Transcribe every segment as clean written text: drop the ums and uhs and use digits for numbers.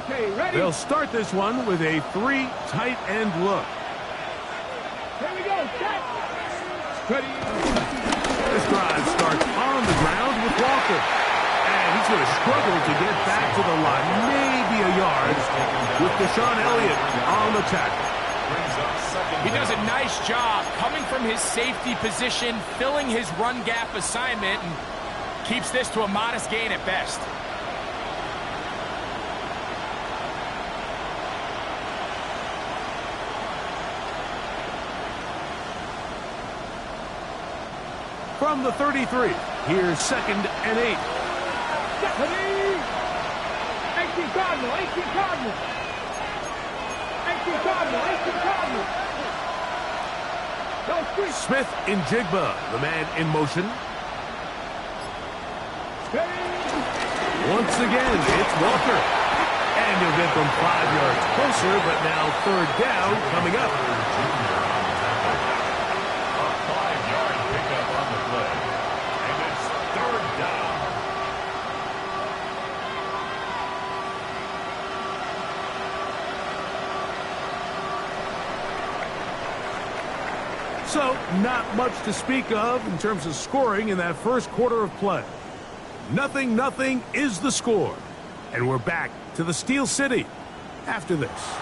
Okay, ready? They'll start this one with a 3 tight end look. Here we go, set. Ready. This drive starts on the ground with Walker. And he's going to struggle to get back to the line. Maybe a yard with Deshaun Elliott on the tackle. He does a nice job coming from his safety position, filling his run gap assignment, and keeps this to a modest gain at best. From the 33, here's 2nd and 8. 18 Cardinal, 18 Cardinal. 18 Cardinal, 18 Cardinal. Smith in Jigba, the man in motion. Once again, it's Walker. And he'll get them 5 yards closer, but now 3rd down coming up. A 5-yard pickup on the play. And it's 3rd down. So, not much to speak of in terms of scoring in that first quarter of play. 0-0 is the score. And we're back to the Steel City after this.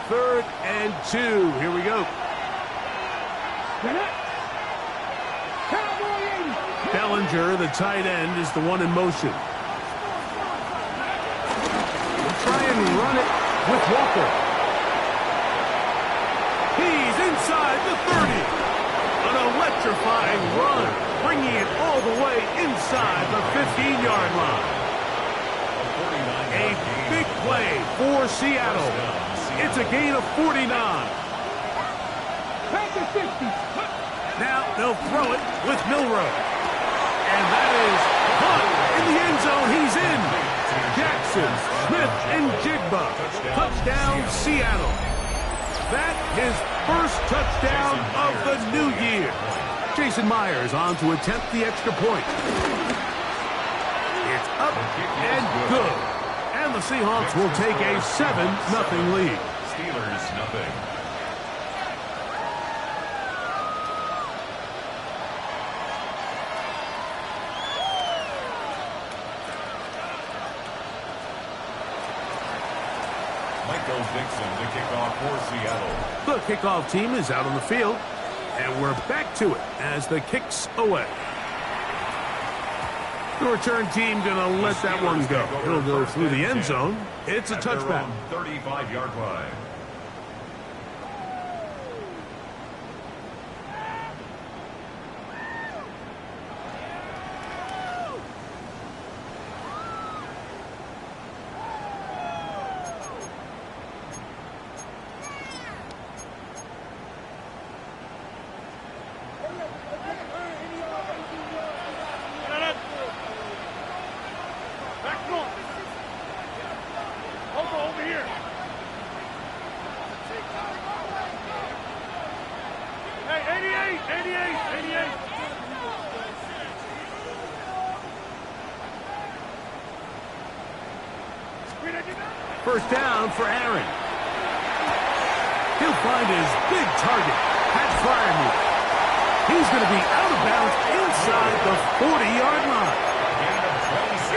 Third and 2. Here we go. Bellinger, the tight end, is the one in motion. We'll try and run it with Walker. He's inside the 30. An electrifying run, bringing it all the way inside the 15-yard line. A big play for Seattle. It's a gain of 49. Now they'll throw it with Milroe. And that is caught in the end zone. He's in. Jackson, Smith, and Jigba. Touchdown, Seattle. That his first touchdown of the new year. Jason Myers on to attempt the extra point. It's up and good. And the Seahawks will take a 7-0 lead. Steelers, nothing. Dixon to kick off for Seattle. The kickoff team is out on the field, and we're back to it as the kick's away. The return team going to let that one go. It'll go through the end zone. It's a touchback. 35-yard line. First down for Aaron. He'll find his big target, Pat Fryermuth. He's going to be out of bounds inside the 40-yard line.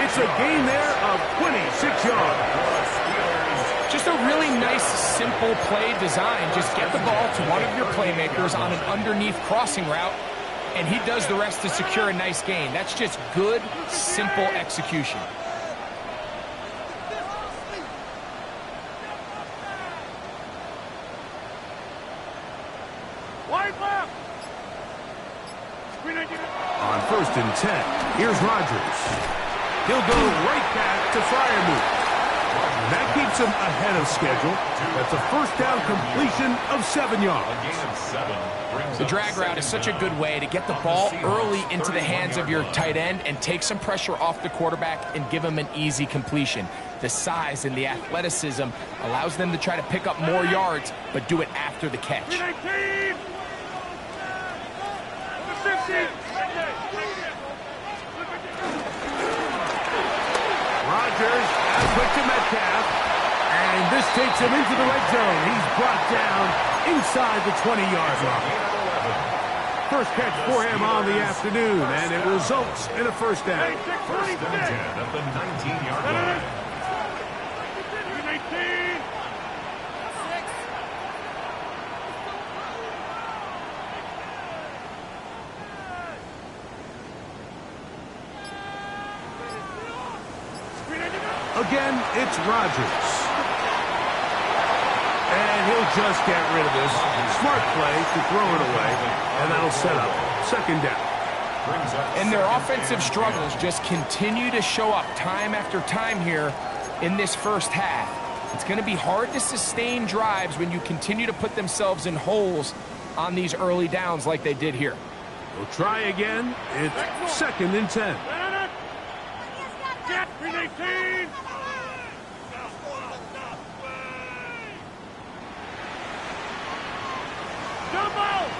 It's a gain there of 26 yards. Just a really nice, simple play design. Just get the ball to one of your playmakers on an underneath crossing route, and he does the rest to secure a nice gain. That's just good, simple execution. On 1st and 10, here's Rodgers. He'll go right back to Fryermuth. That keeps him ahead of schedule. That's a first down completion of 7 yards. A gain of 7 brings The up drag route is such a good way to get the ball early into the hands of your tight end and take some pressure off the quarterback and give him an easy completion. The size and the athleticism allows them to try to pick up more yards, but do it after the catch. 19! 50! Rodgers out quick to Metcalf, and this takes him into the red zone. He's brought down inside the 20-yard line. First catch for him on the afternoon, and it results in a first down. first and 10 at the 19-yard line. 19! Again, it's Rodgers. And he'll just get rid of this. Smart play to throw it away, and that'll set up second down. And their offensive struggles just continue to show up time after time here in this first half. It's going to be hard to sustain drives when you continue to put themselves in holes on these early downs like they did here. We'll try again. It's second and 10. Get 19! Jump out!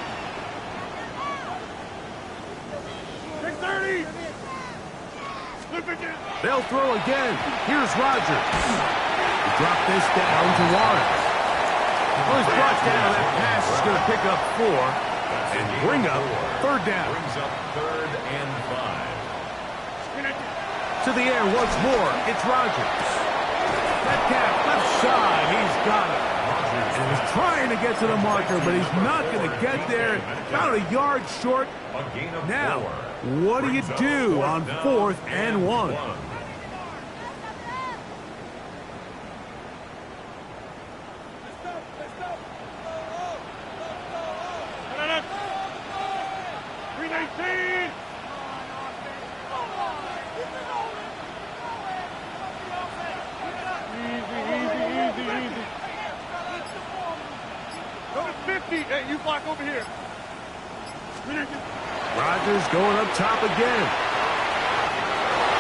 630! They'll throw again. Here's Rodgers. Drop this down to Waters. Well, he's brought down. That pass is going to pick up 4 and bring up third down. Brings up 3rd and 5. To the air once more. It's Rodgers. Metcalf left side. He's got it. And he's trying to get to the marker, but he's not going to get there. About a yard short. A gain of Now, 4. what do you do on 4th and 1? Hey, you block over here. Rodgers going up top again.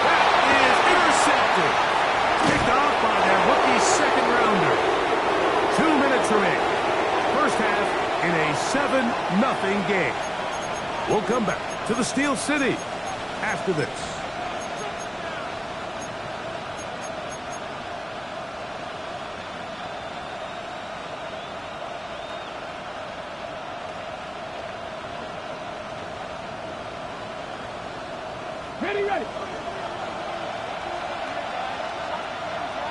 That is intercepted. Picked off by their rookie second rounder. 2 minutes remaining. First half in a 7-0 game. We'll come back to the Steel City after this. Ready, ready.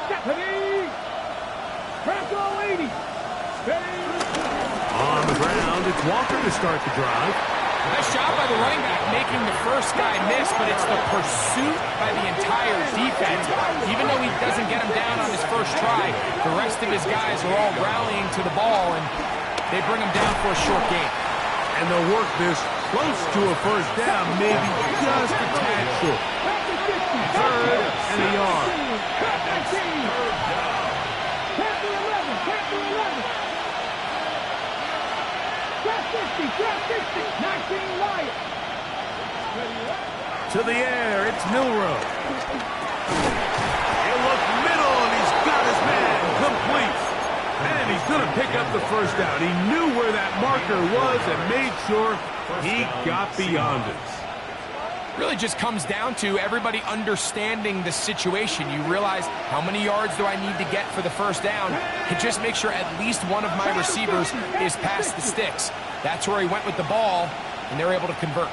Stephanie. Franco 80. Ready. On the ground, it's Walker to start the drive. Nice job by the running back making the first guy miss, but it's the pursuit by the entire defense. Even though he doesn't get him down on his first try, the rest of his guys are all rallying to the ball, and they bring him down for a short gain. And they'll work this close to a first down, maybe just a tad short. Third and a yard. To the air, it's Milroe. He'll look middle, and he's got his man complete. And he's going to pick up the first down. He knew where that marker was and made sure he got beyond it. Really just comes down to everybody understanding the situation. You realize, how many yards do I need to get for the first down? And just make sure at least one of my receivers is past the sticks. That's where he went with the ball, and they're able to convert.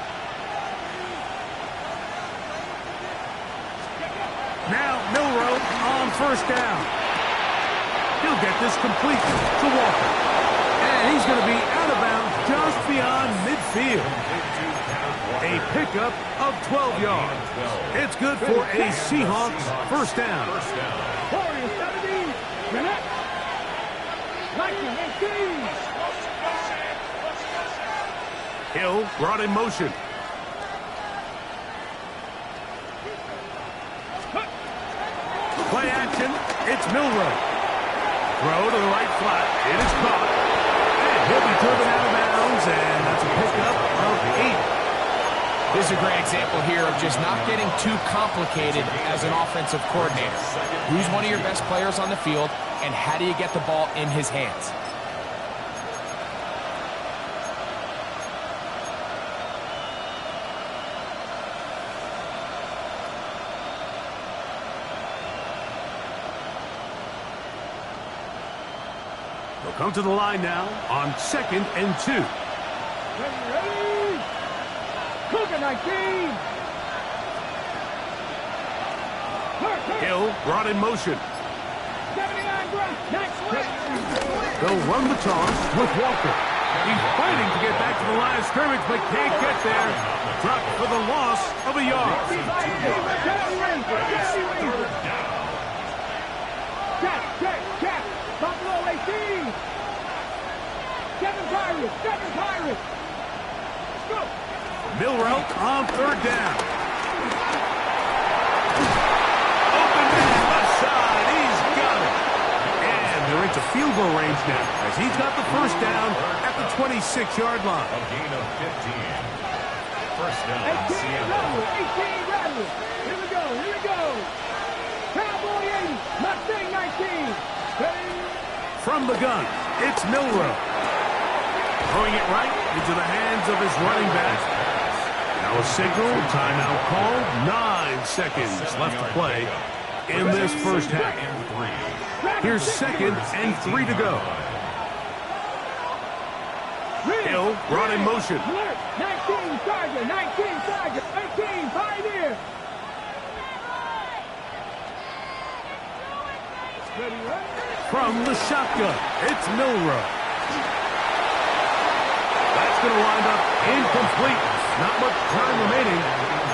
Now Milroe on first down. He'll get this complete to Walker. And he's going to be out of bounds just beyond midfield. A pickup of 12 yards. It's good for a Seahawks first down. Warriors 17. Connect. Lightning 18. Hill brought in motion. Play action. It's Milroe. Throw to the right flat. It is caught. And he'll be driven out of bounds, and that's a pickup of 8. This is a great example here of just not getting too complicated as an offensive coordinator. Who's one of your best players on the field, and how do you get the ball in his hands? They'll come to the line now on 2nd and 2. Ready? Cougar 19. Hill brought in motion. 79 ground. Next switch. They'll run the toss with Walker. He's fighting to get back to the line of scrimmage, but can't get there. Dropped for the loss of a yard. Check. Buffalo 18. Kevin Pirates. Let's go. Milrow on 3rd down. Open man left side. He's got it. And they're into field goal range now as he's got the first down at the 26-yard line. A gain of 15. First down, 18 Seattle. Rattle. Here we go. Cowboy 80. Mustang 19. From the gun, it's Milrow. Throwing it right into the hands of his running back. Now a signal, timeout called. 9 seconds left to play in this first half. Here's 2nd and 3 to go. Hill brought in motion. 19 Charger. 18 Pioneer. From the shotgun, it's Milrow. That's going to wind up incomplete. Not much time remaining.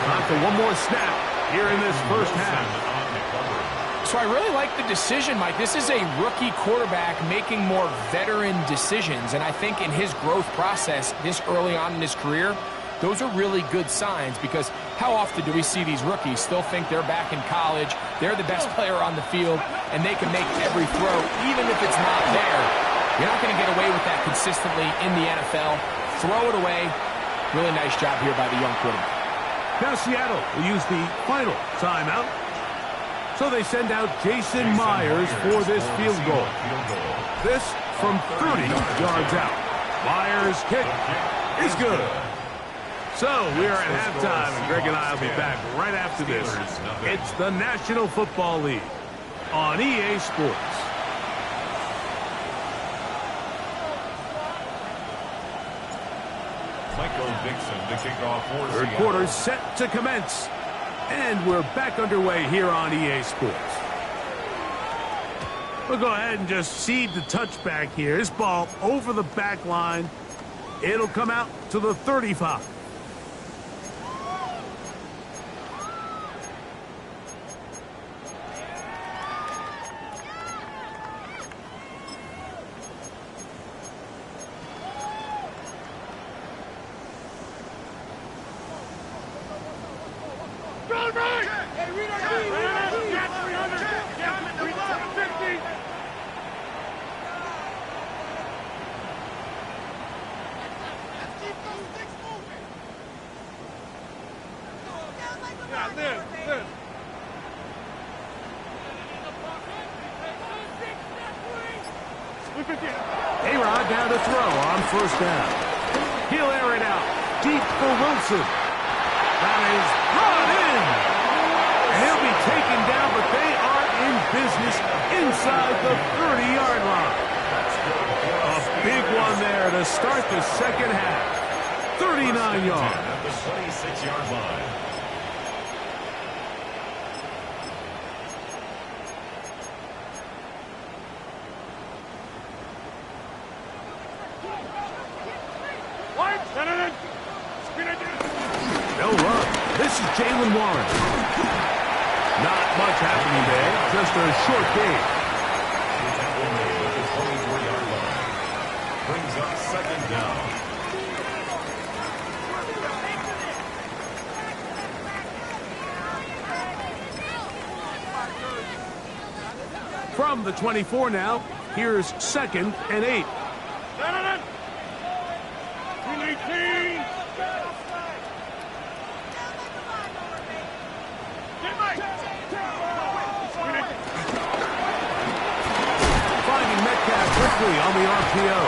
Time for one more snap here in this first half. So I really like the decision, Mike. This is a rookie quarterback making more veteran decisions, and I think in his growth process this early on in his career, those are really good signs, because how often do we see these rookies still think they're back in college, they're the best player on the field, and they can make every throw, even if it's not there. You're not going to get away with that consistently in the NFL. Throw it away. Really nice job here by the young quarterback. Now Seattle will use the final timeout. So they send out Jason Myers for this field goal. This from 30 yards out. Myers' kick is good. So we are at halftime, and Greg and I will be back right after this. It's the National Football League on EA Sports. Michael Dixon to kick off for Third Seattle. quarter set to commence. And we're back underway here on EA Sports. We'll go ahead and just seed the touchback here. This ball over the back line. It'll come out to the 35. A-Rod down to throw on first down. He'll air it out deep for Wilson. That is brought in. And he'll be taken down, but they are in business inside the 30-yard line. A big one there to start the second half. 39 yards. At the 26-yard line. They'll run. This is Jalen Warren. Not much happening there. Just a short game. Tackle made at the 23-yard line. Brings up second down. From the 24 now, Here's 2nd and 8. Finding Metcalf quickly on the RPO.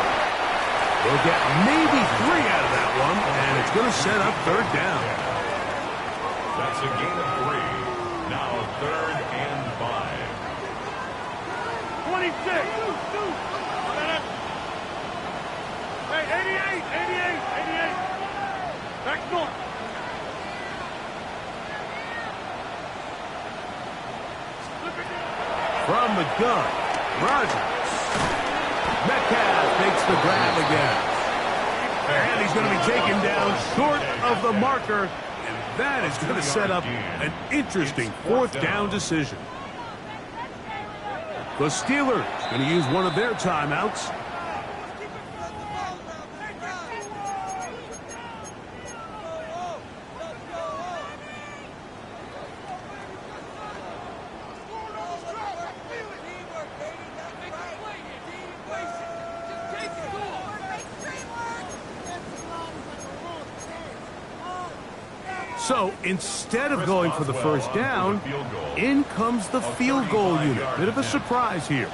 They'll get maybe 3 out of that one, and it's going to set up 3rd down. That's a gain of 3. Now 3rd and 5. 26. Hey, 88. Back north. From the gun, Rodgers. Metcalf makes the grab again. And he's going to be taken down short of the marker. And that is going to set up an interesting 4th down decision. The Steelers going to use one of their timeouts. So instead of going for the 1st down, in comes the field goal unit. Bit of a surprise here.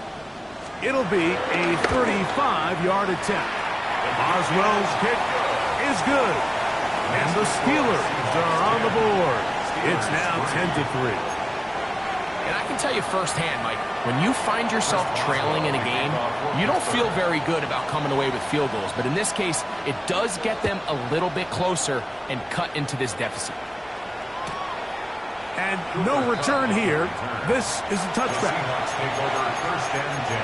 It'll be a 35-yard attempt. Oswell's kick is good. And the Steelers are on the board. It's now 10-3. And I can tell you firsthand, Mike, when you find yourself trailing in a game, you don't feel very good about coming away with field goals. But in this case, it does get them a little bit closer and cut into this deficit. And no return here. This is a touchback. Seahawks take over 1st and 10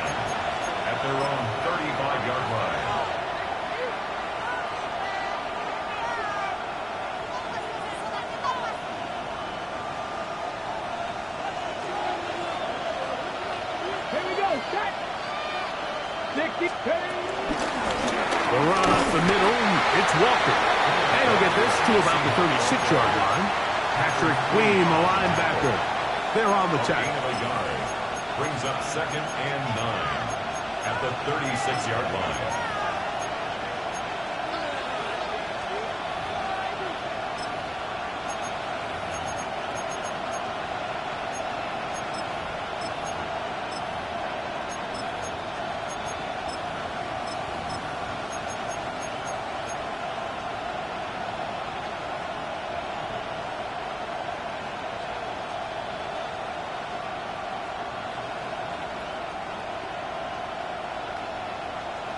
at their own 35-yard line. Here we go. Set. 60. The run up the middle. It's Walker. And he'll get this to about the 36-yard line. Patrick Queen, the linebacker. They're on the tackle. Gain of a yard. Brings up 2nd and 9 at the 36-yard line.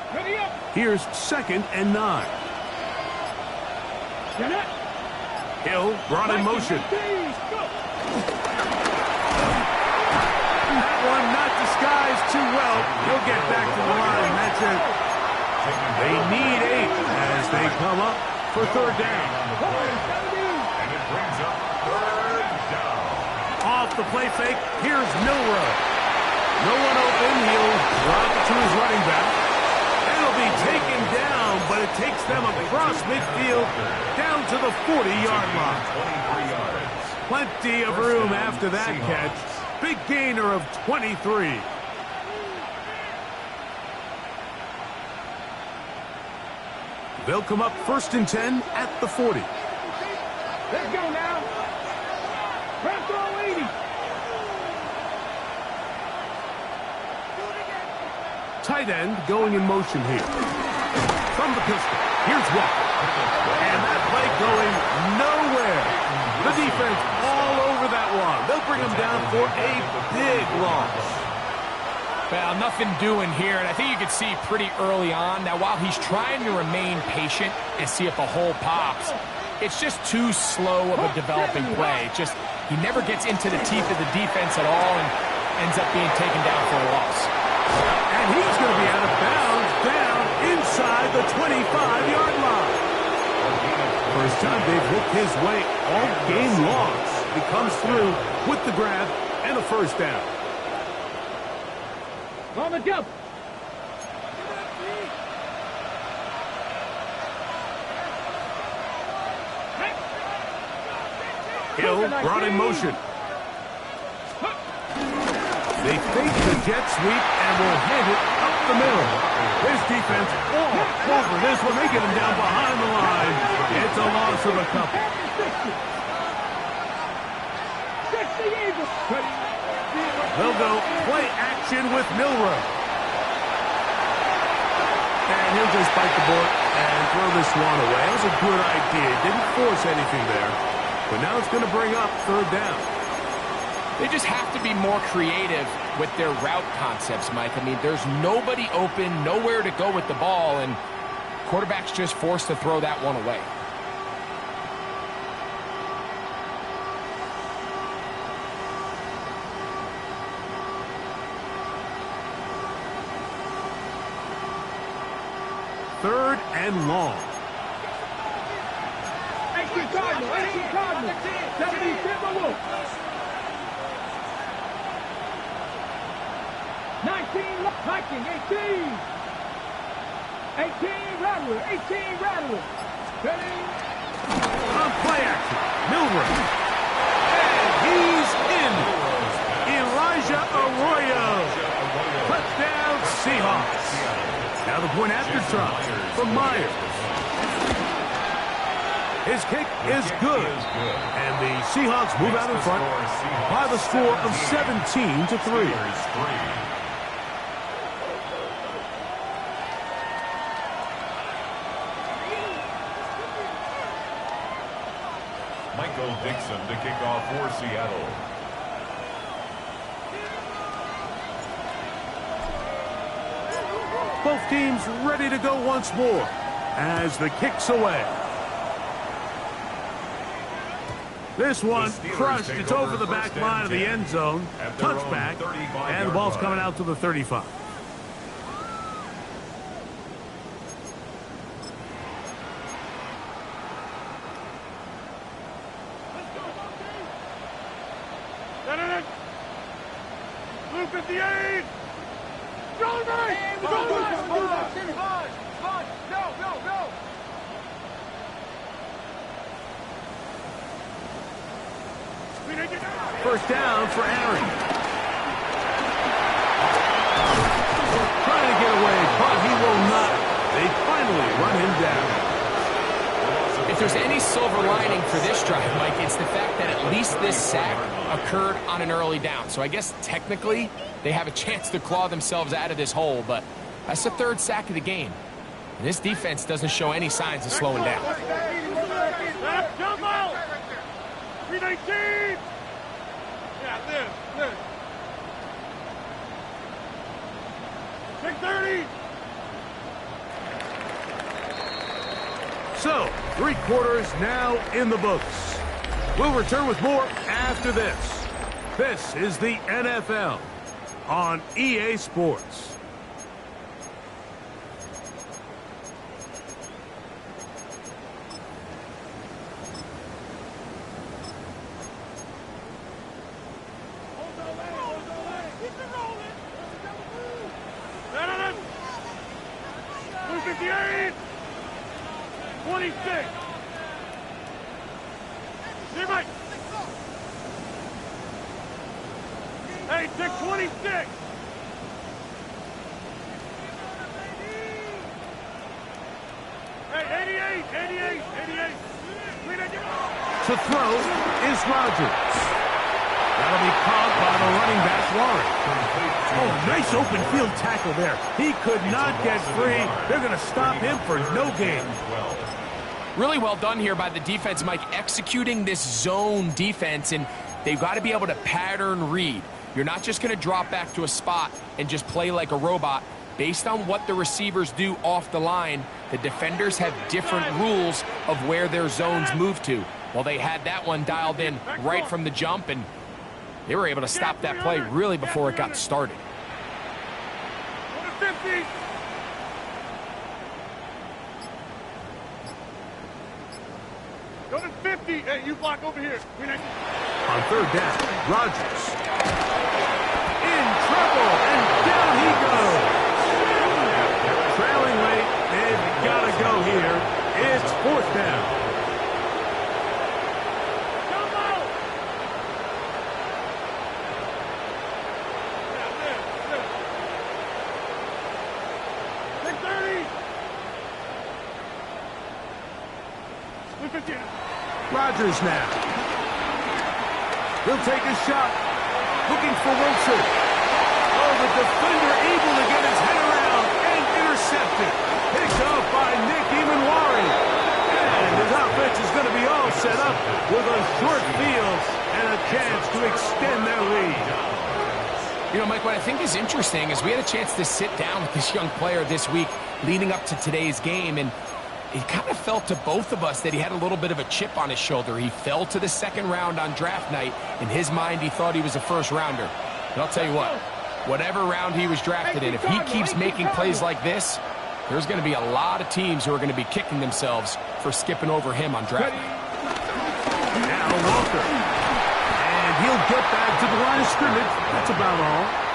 Ready up. Here's 2nd and 9. Get it. Hill brought in motion. That one not disguised too well. He'll get back to the line. That's it. They need 8 as they come up for 3rd down. And it brings up 3rd down. Off the play fake, here's Milrow. No one open. He'll drop it to his running back. It'll be taken down, but it takes them across midfield down to the 40-yard line. 23 yards. Plenty of room after that catch. Big gainer of 23. They'll come up 1st and 10 at the 40. Let's go now. Press throw 80. Tight end going in motion here. From the pistol, here's Walker. And that play going nowhere. The defense all over that one. They'll bring him down for a big loss. Well, nothing doing here, and I think you can see pretty early on. Now, while he's trying to remain patient and see if a hole pops, it's just too slow of a developing play. He never gets into the teeth of the defense at all and ends up being taken down for a loss. And he's going to be out of bounds down inside the 25-yard line. First time they've looked his way all game long. He comes through with the grab and a 1st down. On the jump. Hill brought in motion. They fake the jet sweep and will hand it the middle. This defense all over this one. They get him down behind the line. It's a loss of a couple. 60 Eagles. They'll go play action with Milroe. And he'll just bite the bullet and throw this one away. That was a good idea. Didn't force anything there. But now it's going to bring up third down. They just have to be more creative with their route concepts, Mike. I mean, there's nobody open, nowhere to go with the ball, and quarterback's just forced to throw that one away. Third and long. 18 Cardinal, 18 Cardinal. 70 Timberwolves. 19 Viking, 18. 18 Rattler, 18 Rattler. 30. On play action, Milroe. And he's in. Elijah Arroyo. Touchdown Seahawks. Now the point after try from Myers. His kick is good. And the Seahawks move out in front by the score of 17-3. Michael Dixon to kick off for Seattle. Both teams ready to go once more as the kick's away. This one crushed. It's over the back line of the end zone. Touchback. And the ball's coming out to the 35. Blue 58. Go, go. First down for Aaron. Trying to get away, but he will not. They finally run him down. If there's any silver lining for this drive, Mike, it's the fact that at least this sack occurred on an early down. So I guess technically they have a chance to claw themselves out of this hole, but that's the third sack of the game. And this defense doesn't show any signs of slowing down. Jump out. 319. Yeah, this. 630. So, 3 quarters now in the books. We'll return with more after this. This is the NFL on EA Sports. Blue 58. 26. Hey, Mike. Hey, 626. Hey, 88. To throw is Rodgers. That'll be caught by the running back, Warren. Oh, nice open field tackle there. He could not get free. They're going to stop him for no gain. Really well done here by the defense, Mike, executing this zone defense, and they've got to be able to pattern read. You're not just going to drop back to a spot and just play like a robot. Based on what the receivers do off the line, the defenders have different rules of where their zones move to. Well, they had that one dialed in right from the jump, and they were able to stop that play really before it got started. 50. Go to 50. Hey, you block over here. On third down, Rodgers. In trouble, and down he goes. Trailing late, they've got to go here. It's fourth down. Rodgers now. He'll take a shot. Looking for Wilson. Oh, the defender able to get his head around and intercepted. Picked up by Nick Emanwari. And his offense is going to be all set up with a short field and a chance to extend their lead. You know, Mike, what I think is interesting is we had a chance to sit down with this young player this week leading up to today's game, and it kind of felt to both of us that he had a little bit of a chip on his shoulder. He fell to the second round on draft night. In his mind, he thought he was a first rounder. And I'll tell you what, whatever round he was drafted in, if he keeps making plays like this, there's going to be a lot of teams who are going to be kicking themselves for skipping over him on draft night. Now Walker. And he'll get back to the line of scrimmage. That's about all.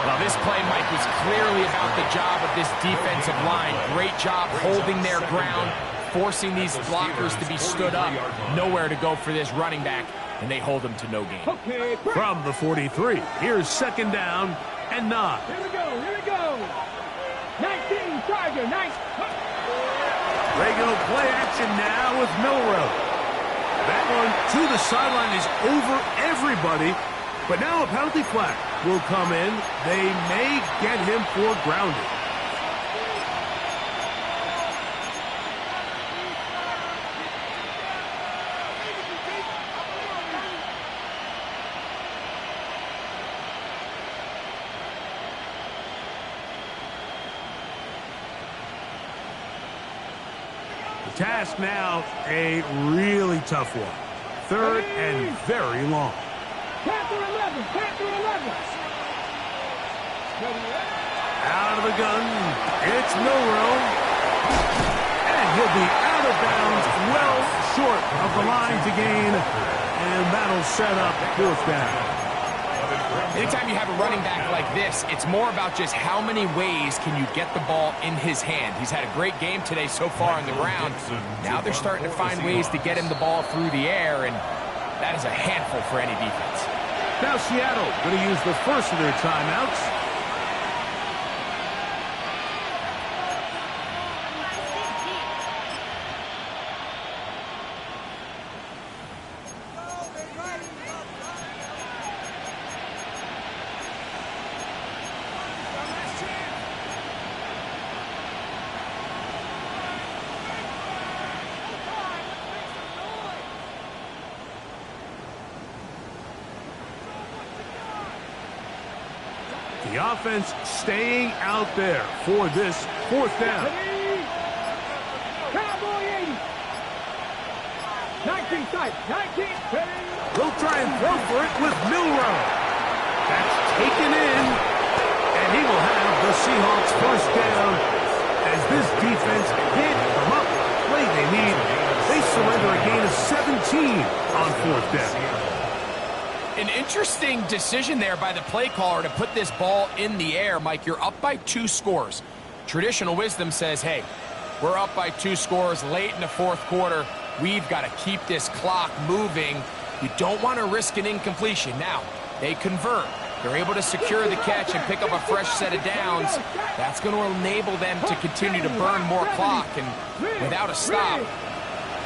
Well, this play, Mike, was clearly about the job of this defensive line. Great job holding their ground, forcing these blockers to be stood up. Nowhere to go for this running back, and they hold him to no gain. From the 43, here's second down and 9. Here we go, here we go. 19, Tiger, 19. Regular play action now with Milrow. That one to the sideline is over everybody. But now a penalty flag will come in. They may get him for grounding. The task now, a really tough one. Third and very long. Panther 11, Panther 11. Out of the gun, it's Milrow. And he'll be out of bounds, well short of the line to gain. And that'll set up fourth down. Anytime you have a running back like this, it's more about just how many ways can you get the ball in his hand. He's had a great game today so far on the ground. Now they're starting to find ways to get him the ball through the air, and that is a handful for any defense. Now Seattle going to use the first of their timeouts. The offense staying out there for this fourth down. Cowboy 80. 19 tight, 19. They'll try and throw for it with Milrow. That's taken in, and he will have the Seahawks first down as this defense can't come up with the play they need. They surrender a gain of 17 on fourth down. An interesting decision there by the play caller to put this ball in the air. Mike, you're up by 2 scores. Traditional wisdom says, hey, we're up by 2 scores late in the fourth quarter. We've got to keep this clock moving. You don't want to risk an incompletion. Now, they convert. They're able to secure the catch and pick up a fresh set of downs. That's going to enable them to continue to burn more clock. And without a stop,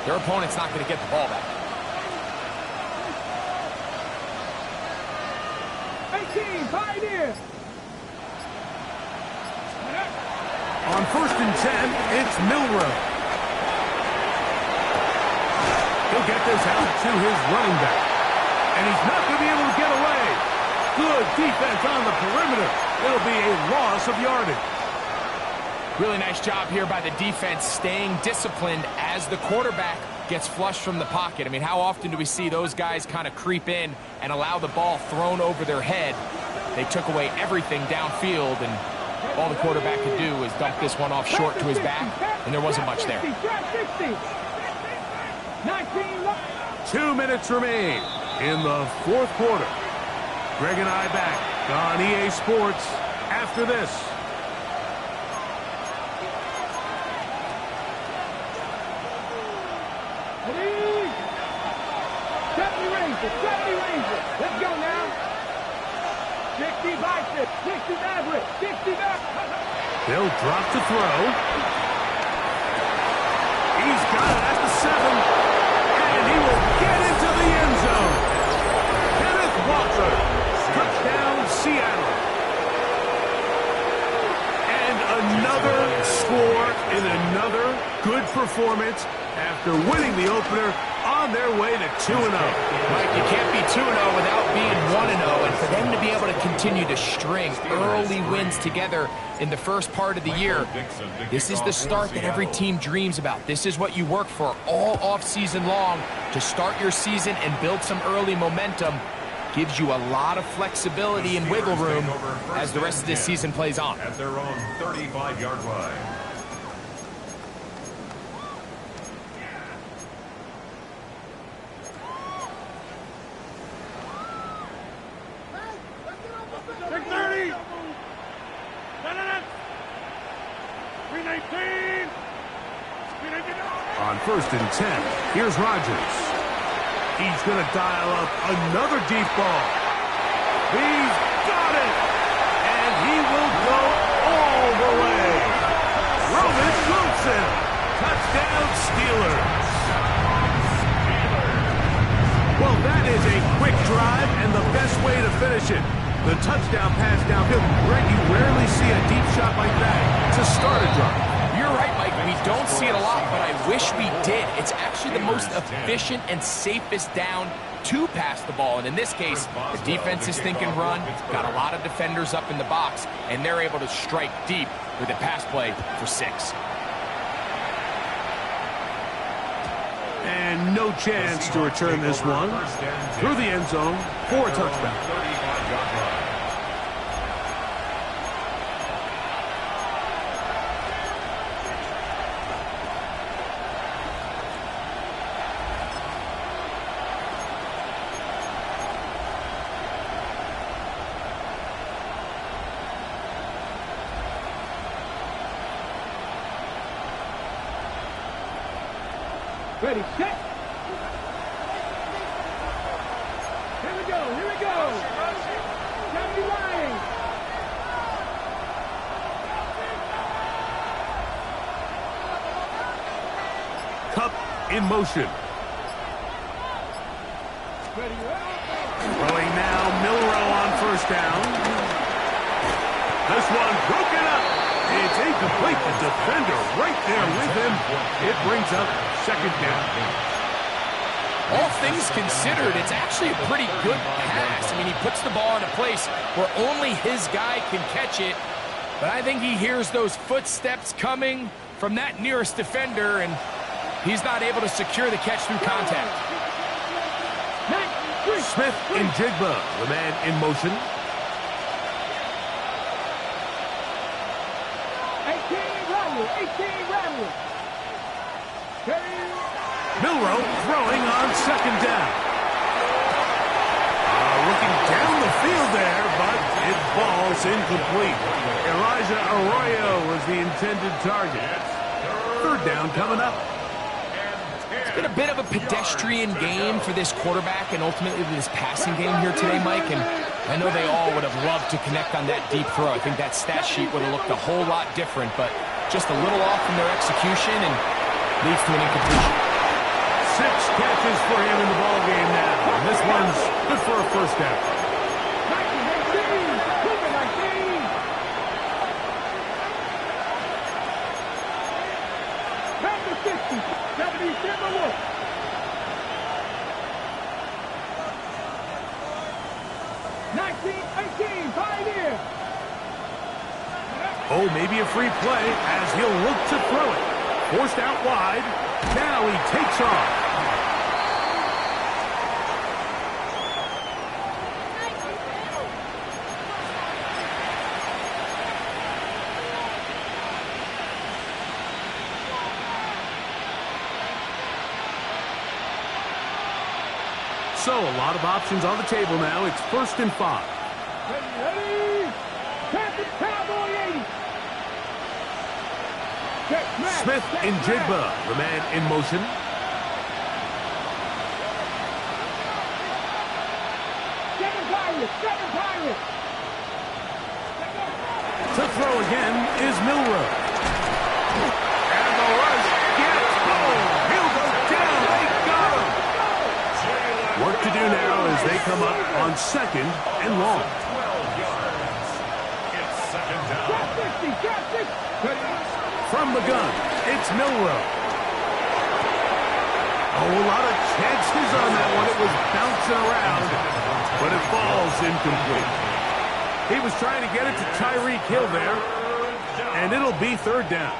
their opponent's not going to get the ball back. 18, Pioneer. On first and 10, it's Milrow. He'll get this out to his running back. And he's not going to be able to get away. Good defense on the perimeter. It'll be a loss of yardage. Really nice job here by the defense staying disciplined as the quarterback gets flushed from the pocket. I mean, how often do we see those guys kind of creep in and allow the ball thrown over their head? They took away everything downfield, and all the quarterback could do was dump this one off short to his back, and there wasn't much there. 2 minutes remain in the fourth quarter. Greg and I back on EA Sports after this. Let's go now. 60 bicep, 60 average, 60 back. They'll drop to throw. He's got it at the 7, and he will get into the end zone. Kenneth Walker, touchdown Seattle. And another score in another good performance after winning the opener on their way to 2-0. Mike, you can't be 2-0 without being 1-0, and for them to be able to continue to string early wins together in the first part of the year, this is the start that every team dreams about. This is what you work for all off-season long, to start your season and build some early momentum. Gives you a lot of flexibility and wiggle room as the rest of this season plays on. At their own 35-yard line. On 1st and 10, here's Rodgers. He's going to dial up another deep ball. He's got it! And he will go all the way. Roman Wilson, touchdown Steelers. Well, that is a quick drive and the best way to finish it. The touchdown pass downfield. Greg, you rarely see a deep shot like that to start a drive. You're right, Mike. We don't see it a lot, but I wish we did. It's actually the most efficient and safest down to pass the ball. And in this case, the defense is thinking run, got a lot of defenders up in the box, and they're able to strike deep with a pass play for 6. And no chance to return this one through the end zone for a touchdown. 35-yard line. Ready, set. Here we go, here we go. Down the line. Cup in motion. Ready, Throwing now, Milrow on 1st down. This one broken up. It's incomplete. The defender right there with him. It brings up 2nd down. All things considered, it's actually a pretty good pass. I mean, he puts the ball in a place where only his guy can catch it. But I think he hears those footsteps coming from that nearest defender, and he's not able to secure the catch through contact. Smith and Jigba, the man in motion. 18 Rattle. Milrow throwing on 2nd down. Looking down the field there, but it falls incomplete. Elijah Arroyo was the intended target. 3rd down coming up. It's been a bit of a pedestrian game for this quarterback and ultimately this passing game here today, Mike. And I know they all would have loved to connect on that deep throw. I think that stat sheet would have looked a whole lot different, but just a little off in their execution and leads to an incompletion. 6 catches for him in the ball game now. And this one's good for a 1st down. 19-18, Pioneer. Oh, maybe a free play as he'll look to throw it. Forced out wide. Now he takes off. So a lot of options on the table now. It's 1st and 5. Ready? Captain Cowboy 80. Smith and Jigba, the man in motion. Seven Pirates. To throw again is Milrow. And the rush gets home. He'll go down here now as they come up on 2nd and long. 12 yards. It's second down. Got 60, got 60. From the gun, it's Milrow. Oh, a lot of chances on that one. It was bouncing around, but it falls incomplete. He was trying to get it to Tyreek Hill there, and it'll be 3rd down.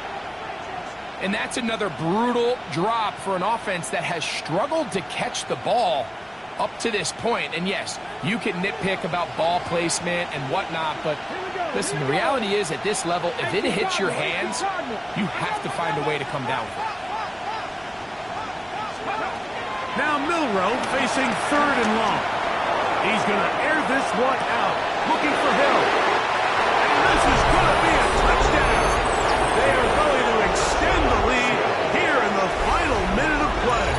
And that's another brutal drop for an offense that has struggled to catch the ball up to this point. And yes, you can nitpick about ball placement and whatnot, but listen, the reality is at this level, if it hits your hands, you have to find a way to come down with it. Now Milrow facing 3rd and long. He's going to air this one out, looking for Hill. And this is going to be a touchdown. They are going to extend the lead here in the final minute of play.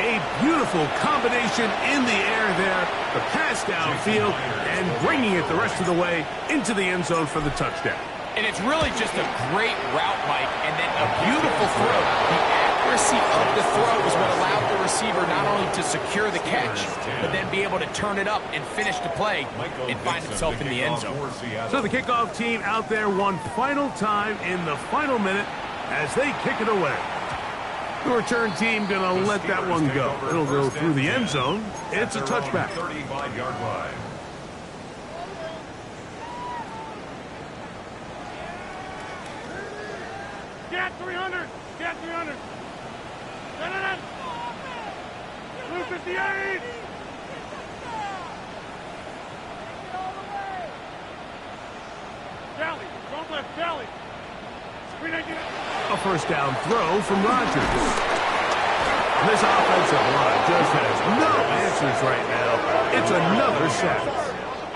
A beautiful combination in the air there, the pass downfield, and bringing it the rest of the way into the end zone for the touchdown. And it's really just a great route, Mike, and then a beautiful throw. The accuracy of the throw is what allowed the receiver not only to secure the catch, but then be able to turn it up and finish the play and find himself in the end zone. So the kickoff team out there one final time in the final minute as they kick it away. The return team going to let that one go. It'll go through the end zone. It's a touchback. 35-yard line. Get 300. Get 300. Blue 58. Sally, don't left, Sally. A 1st down throw from Rodgers. And this offensive line just has no answers right now. It's another sack.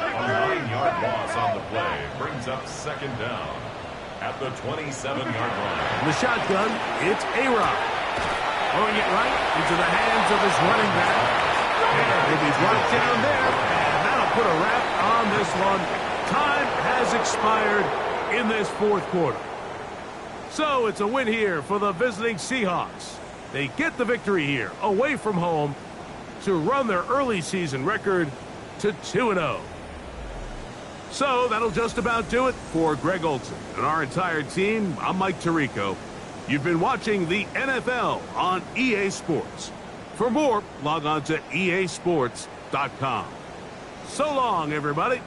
A 9-yard loss on the play brings up 2nd down at the 27-yard line. In the shotgun, it's A-Rod. Throwing it right into the hands of his running back. And he's right down there. And that'll put a wrap on this one. Time has expired in this 4th quarter. So it's a win here for the visiting Seahawks. They get the victory here, away from home, to run their early season record to 2-0. So that'll just about do it for Greg Olson and our entire team. I'm Mike Tirico. You've been watching the NFL on EA Sports. For more, log on to easports.com. So long, everybody.